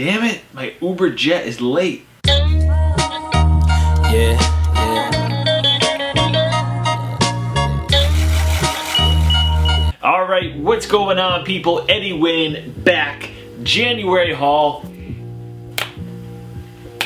Damn it, my Uber jet is late. Yeah. Alright, what's going on, people? Eddie Wynn back. January haul.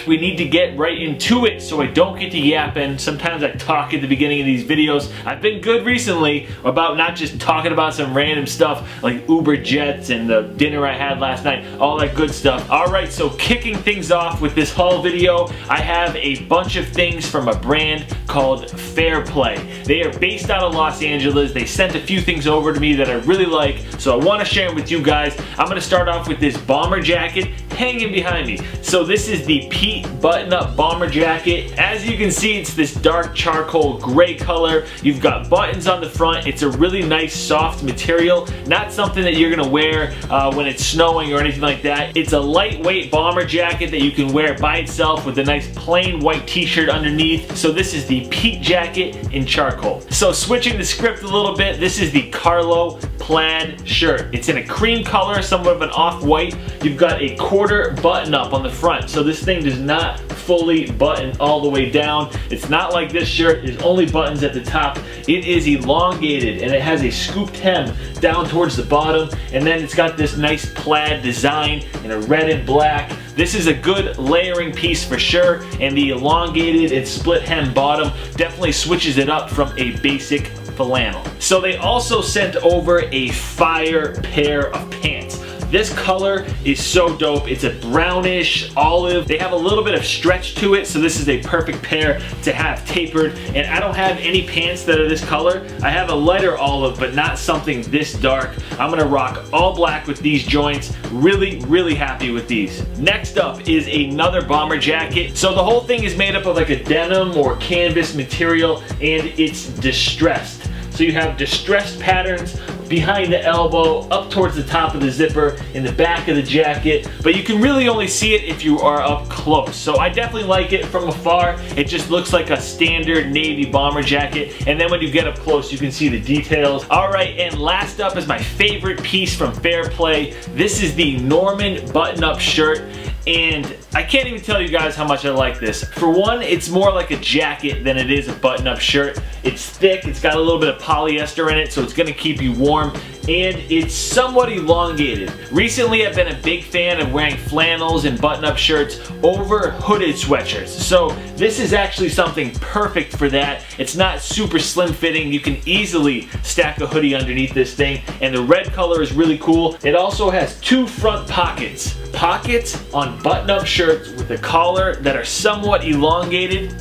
We need to get right into it so I don't get to yapping. Sometimes I talk at the beginning of these videos. I've been good recently about not just talking about some random stuff like Uber jets and the dinner I had last night, all that good stuff. Alright, so kicking things off with this haul video, I have a bunch of things from a brand called Fair Play. They are based out of Los Angeles. They sent a few things over to me that I really like, so I want to share them with you guys. I'm going to start off with this bomber jacket hanging behind me. So this is the Pete button-up bomber jacket. As you can see, it's this dark charcoal gray color. You've got buttons on the front. It's a really nice soft material, not something that you're gonna wear when it's snowing or anything like that. It's a lightweight bomber jacket that you can wear by itself with a nice plain white t-shirt underneath. So this is the Pete jacket in charcoal. So switching the script a little bit, this is the Carlo plaid shirt. It's in a cream color, somewhat of an off-white. You've got a quarter button up on the front, so this thing does not fully button all the way down. It's not like this shirt is only buttons at the top. It is elongated and it has a scooped hem down towards the bottom, and then it's got this nice plaid design in a red and black. This is a good layering piece for sure, and the elongated and split hem bottom definitely switches it up from a basic flannel. So they also sent over a fire pair of pants. This color is so dope. It's a brownish olive. They have a little bit of stretch to it, so this is a perfect pair to have tapered. And I don't have any pants that are this color. I have a lighter olive, but not something this dark. I'm gonna rock all black with these joints. Really happy with these. Next up is another bomber jacket. So the whole thing is made up of like a denim or canvas material, and it's distressed. So you have distressed patterns behind the elbow, up towards the top of the zipper, in the back of the jacket, but you can really only see it if you are up close. So I definitely like it from afar. It just looks like a standard navy bomber jacket, and then when you get up close you can see the details. Alright, and last up is my favorite piece from Fair Play. This is the Norman button-up shirt, and I can't even tell you guys how much I like this. For one, it's more like a jacket than it is a button-up shirt. It's thick, it's got a little bit of polyester in it, so it's gonna keep you warm, and it's somewhat elongated. Recently, I've been a big fan of wearing flannels and button-up shirts over hooded sweatshirts. So this is actually something perfect for that. It's not super slim fitting. You can easily stack a hoodie underneath this thing, and the red color is really cool. It also has two front pockets. Pockets on button-up shirts with a collar that are somewhat elongated.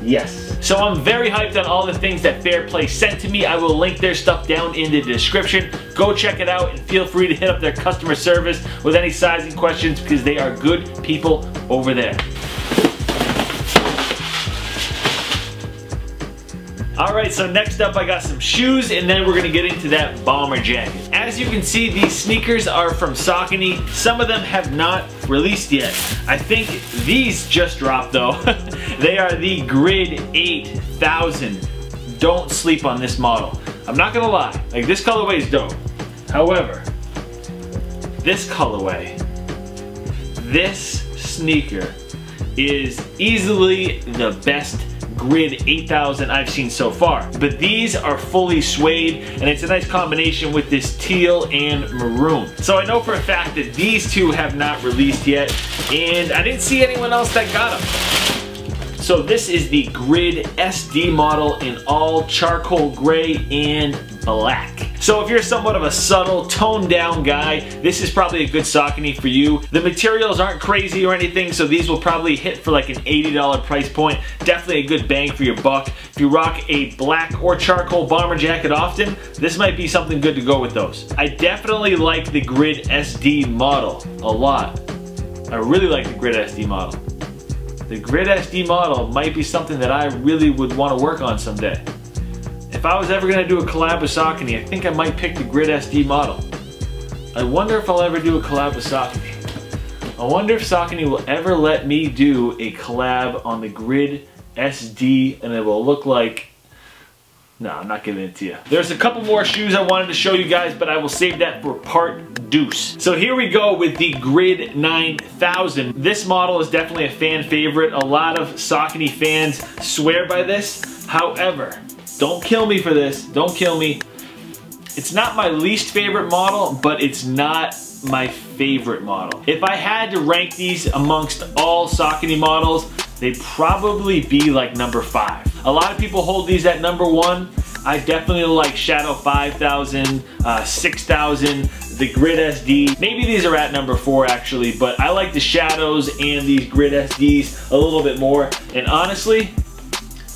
Yes. So I'm very hyped on all the things that Fair Play sent to me. I will link their stuff down in the description. Go check it out and feel free to hit up their customer service with any sizing questions because they are good people over there. Alright, so next up I got some shoes, and then we're going to get into that bomber jacket. As you can see, these sneakers are from Saucony. Some of them have not released yet. I think these just dropped though. They are the Grid 8000. Don't sleep on this model. I'm not gonna lie, like this colorway is dope. However, this colorway, this sneaker is easily the best Grid 8000 I've seen so far. But these are fully suede, and it's a nice combination with this teal and maroon. So I know for a fact that these two have not released yet, and I didn't see anyone else that got them. So this is the Grid SD model in all charcoal gray and black. So if you're somewhat of a subtle, toned down guy, this is probably a good Saucony for you. The materials aren't crazy or anything, so these will probably hit for like an $80 price point. Definitely a good bang for your buck. If you rock a black or charcoal bomber jacket often, this might be something good to go with those. I definitely like the Grid SD model a lot. I really like the Grid SD model. The Grid SD model might be something that I really would want to work on someday. If I was ever going to do a collab with Saucony, I think I might pick the Grid SD model. I wonder if I'll ever do a collab with Saucony. I wonder if Saucony will ever let me do a collab on the Grid SD, and it will look like No, I'm not giving it to you. There's a couple more shoes I wanted to show you guys, but I will save that for part deuce. So here we go with the Grid 9000. This model is definitely a fan favorite. A lot of Saucony fans swear by this. However, don't kill me for this. Don't kill me. It's not my least favorite model, but it's not my favorite model. If I had to rank these amongst all Saucony models, they'd probably be like number 5. A lot of people hold these at number 1. I definitely like Shadow 5000, 6000, the Grid SD. Maybe these are at number 4 actually, but I like the Shadows and these Grid SDs a little bit more. And honestly,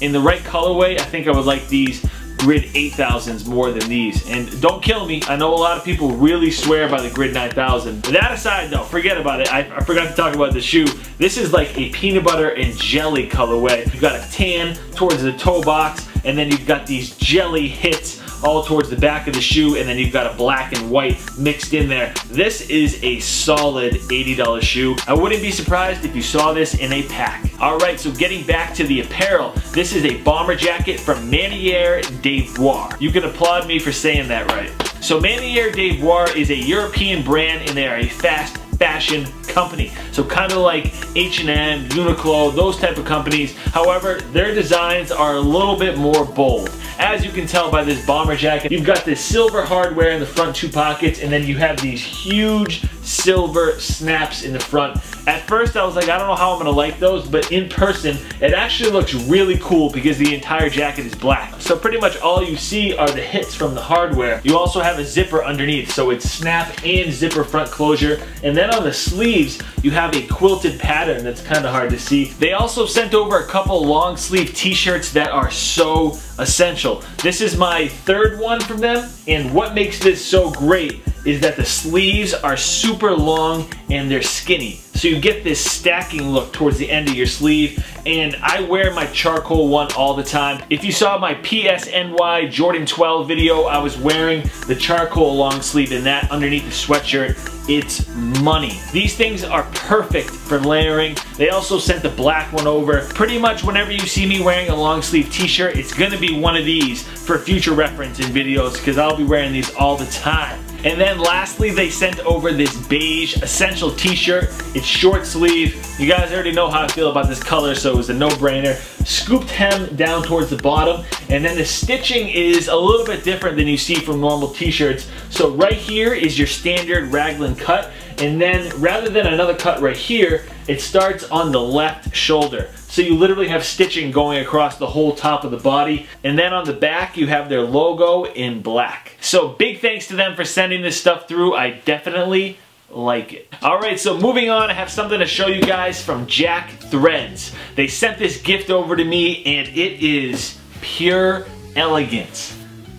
in the right colorway, I think I would like these Grid 8000s more than these. And don't kill me, I know a lot of people really swear by the Grid 9000. That aside though, forget about it. I forgot to talk about the shoe. This is like a peanut butter and jelly colorway. You've got a tan towards the toe box, and then you've got these jelly hits all towards the back of the shoe, and then you've got a black and white mixed in there. This is a solid $80 shoe. I wouldn't be surprised if you saw this in a pack. Alright, so getting back to the apparel, this is a bomber jacket from Manière d'Ivoire. You can applaud me for saying that right. So Manière d'Ivoire is a European brand, and they are a fast fashion company. So kind of like H&M, Uniqlo, those type of companies. However, their designs are a little bit more bold. As you can tell by this bomber jacket, you've got this silver hardware in the front 2 pockets, and then you have these huge silver snaps in the front. At first I was like, I don't know how I'm gonna like those, but in person it actually looks really cool because the entire jacket is black. So pretty much all you see are the hits from the hardware. You also have a zipper underneath, so it's snap and zipper front closure. And then on the sleeves you have a quilted pattern that's kind of hard to see. They also sent over a couple long sleeve t-shirts that are so essential. This is my 3rd one from them, and what makes this so great is that the sleeves are super long and they're skinny. So you get this stacking look towards the end of your sleeve, and I wear my charcoal one all the time. If you saw my PSNY Jordan 12 video, I was wearing the charcoal long sleeve in that underneath the sweatshirt. It's money. These things are perfect for layering. They also sent the black one over. Pretty much whenever you see me wearing a long sleeve t-shirt, it's gonna be one of these for future reference in videos, because I'll be wearing these all the time. And then lastly, they sent over this beige essential t-shirt. It's short sleeve. You guys already know how I feel about this color, so it was a no-brainer. Scooped hem down towards the bottom, and then the stitching is a little bit different than you see from normal t-shirts. So right here is your standard raglan cut, and then rather than another cut right here, it starts on the left shoulder. So you literally have stitching going across the whole top of the body. And then on the back, you have their logo in black. So big thanks to them for sending this stuff through. I definitely like it. Alright, so moving on, I have something to show you guys from Jack Threads. They sent this gift over to me, and it is pure elegance,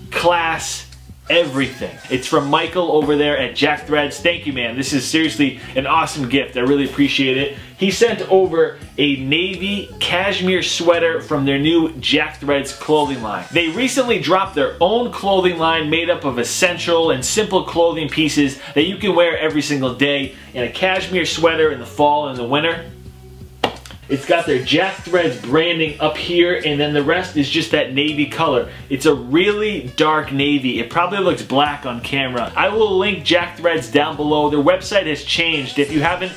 class, everything. It's from Michael over there at Jack Threads. Thank you, man. This is seriously an awesome gift. I really appreciate it. He sent over a navy cashmere sweater from their new Jack Threads clothing line. They recently dropped their own clothing line made up of essential and simple clothing pieces that you can wear every single day, and a cashmere sweater in the fall and the winter. It's got their Jack Threads branding up here, and then the rest is just that navy color. It's a really dark navy. It probably looks black on camera. I will link Jack Threads down below. Their website has changed. If you haven't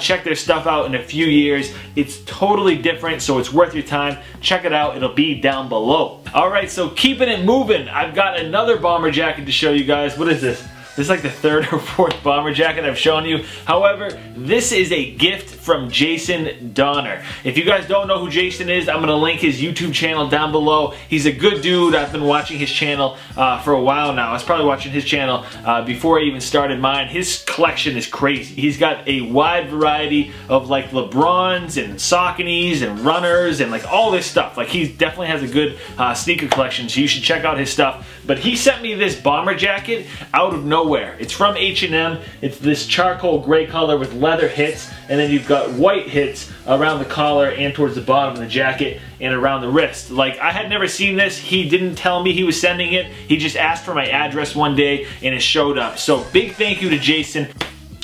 checked their stuff out in a few years, it's totally different, so it's worth your time. Check it out. It'll be down below. Alright, so keeping it moving, I've got another bomber jacket to show you guys. What is this? This is like the 3rd or 4th bomber jacket I've shown you. However, this is a gift from Jason Donner. If you guys don't know who Jason is, I'm going to link his YouTube channel down below. He's a good dude. I've been watching his channel for a while now. I was probably watching his channel before I even started mine. His collection is crazy. He's got a wide variety of like LeBrons and Sauconys and runners and like all this stuff. Like he definitely has a good sneaker collection, so you should check out his stuff. But he sent me this bomber jacket out of nowhere. It's from H&M. It's this charcoal gray color with leather hits, and then you've got white hits around the collar and towards the bottom of the jacket and around the wrist. Like, I had never seen this. He didn't tell me he was sending it. He just asked for my address one day and it showed up. So big thank you to Jason.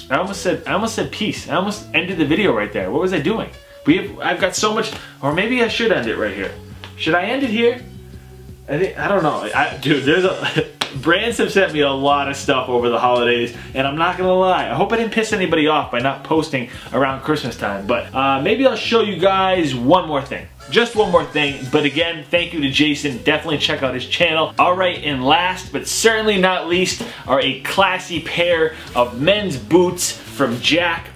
I almost said peace. I almost ended the video right there. What was I doing? I've got so much, or maybe I should end it right here. Should I end it here? I don't know. Dude, there's brands have sent me a lot of stuff over the holidays, and I'm not gonna lie, I hope I didn't piss anybody off by not posting around Christmas time, but maybe I'll show you guys one more thing. Just one more thing, but again, thank you to Jason. Definitely check out his channel. Alright, and last but certainly not least are a classy pair of men's boots from J.crew.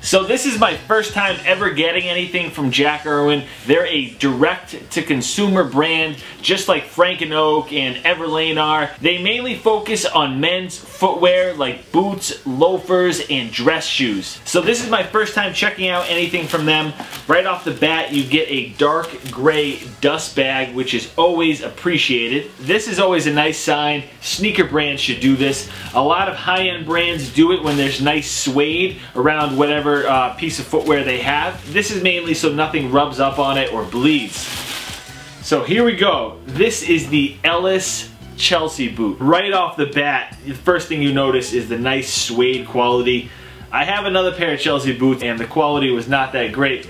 So this is my first time ever getting anything from j.crew. They're a direct-to-consumer brand, just like Frank and Oak and Everlane are. They mainly focus on men's footwear like boots, loafers, and dress shoes. So this is my first time checking out anything from them. Right off the bat, you get a dark gray dust bag, which is always appreciated. This is always a nice sign. Sneaker brands should do this. A lot of high-end brands do it when there's nice suede around whatever piece of footwear they have. This is mainly so nothing rubs up on it or bleeds. So here we go. This is the Ellis Chelsea boot. Right off the bat, the first thing you notice is the nice suede quality. I have another pair of Chelsea boots and the quality was not that great.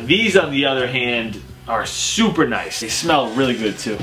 These on the other hand are super nice. They smell really good too.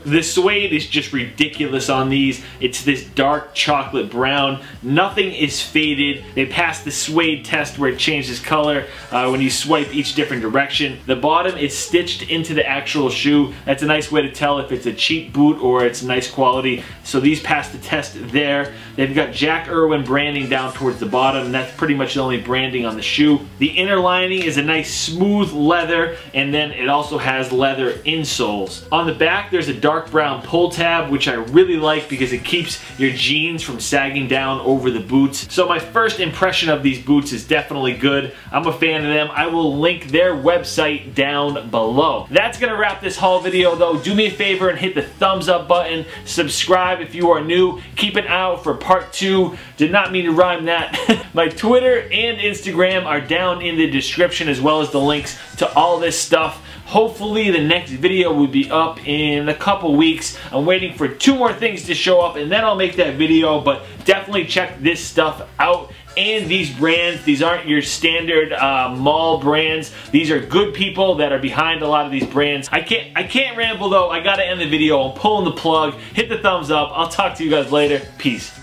The suede is just ridiculous on these. It's this dark chocolate brown. Nothing is faded. They passed the suede test where it changes color when you swipe each different direction. The bottom is stitched into the actual shoe. That's a nice way to tell if it's a cheap boot or it's nice quality. So these pass the test there. They've got j.crew branding down towards the bottom, and that's pretty much the only branding on the shoe. The inner lining is a nice smooth leather, and then it also has leather insoles. On the back, there's a dark brown pull tab, which I really like because it keeps your jeans from sagging down over the boots. So my first impression of these boots is definitely good. I'm a fan of them. I will link their website down below. That's gonna wrap this haul video though. Do me a favor and hit the thumbs up button. Subscribe if you are new. Keep an eye out for part 2. Did not mean to rhyme that. My Twitter and Instagram are down in the description, as well as the links to all this stuff. Hopefully the next video will be up in a couple weeks. I'm waiting for 2 more things to show up and then I'll make that video, but definitely check this stuff out. And these brands, these aren't your standard mall brands. These are good people that are behind a lot of these brands. I can't ramble though. I gotta end the video. I'm pulling the plug. Hit the thumbs up. I'll talk to you guys later. Peace.